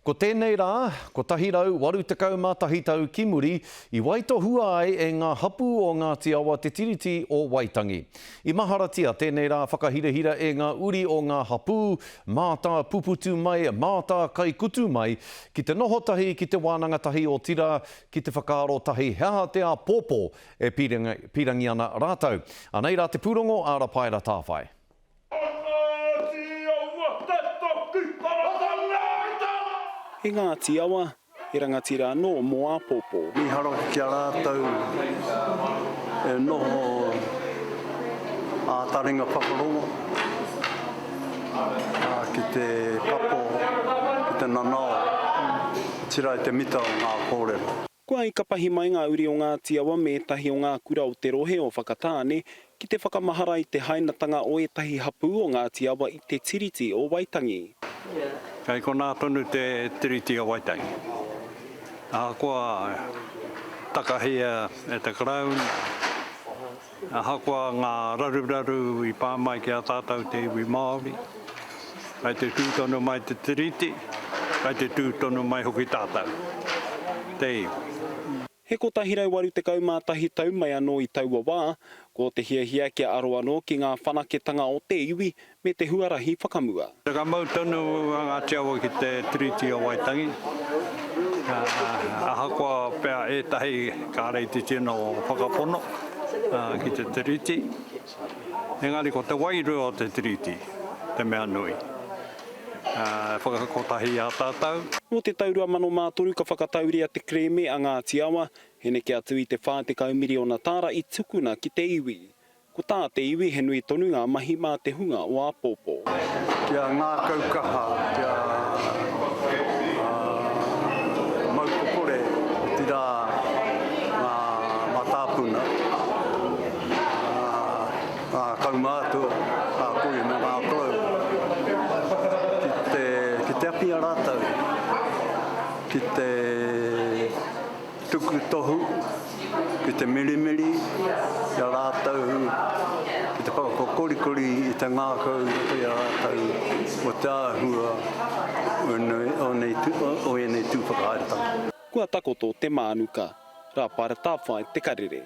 Ko tēnei rā, ko tahirau, waru tekau mā tahitau ki muri, I waitohua ai e ngā hapu o ngā tiawa te tiriti o Waitangi. I maharatia tēnei rā whakahirahira e ngā uri o ngā hapu, mātā puputu mai, mātā kai kutu mai, ki te noho tahi, ki te wānanga tahi o tira, ki te whakaaro tahi hea te a pōpō e pirangi ana rātau. Anei rā te pūrongo, āra paira tāwhai. E ngā tiawa, e rangatira no mō a pōpō. Mi haro ki a rātau e noho a taringa whakarongo, ki te kapo, ki te nanao, tira i te mita o ngā kōrero. Kua I kapahi mai ngā uri o ngā tiawa me tahi o ngā kura o te rohe o whakatāne, ki te whakamahara I te hainatanga o etahi hapu o ngā tiawa I te tiriti o Waitangi. Kei ko nā tonu te tiriti o Waitangi. Kua takahia e te crown. Kua ngā raruraru I pāmai ki a tātou te iwi Māori. Kai te tūtono mai te tiriti, kai te tūtono mai hoki tātou. Te iwi. He ko tahirau waru tekau mā tahi tau mai anō I taua wā, ko te hiahia kia aro anō ki ngā whanaketanga o te iwi me te huarahi whakamua. Ka mau tonu ngā tiawa ki te tiriti o Waitangi. Ahakoa pēr e tahi kārei te tino o whakapono ki te tiriti. Engari ko te wairu o te tiriti, te mea nui. Whakakotahi a tātou. No te taurua mano mātoru ka whakatauria te kreme a ngā tiawa, hene ki atu I te 50 miliona tāra I tukuna ki te iwi. Ko tā te iwi he nui tonu ngā mahi mā te hunga o a pōpō. Kia ngā kaukaha, kia maupopore, tira ngā matāpuna, ngā kaumātua, ngā koe me ngā klau. Ki te api a rātau, ki te tuku tohu, ki te mirimiri, ki a rātau, ki te whakakorikori I te ngākau ki a rātau, o te āhua o e nei tūwhakahaeretanga. Kua takoto te mānuka, rā pāra tāwhai te karere.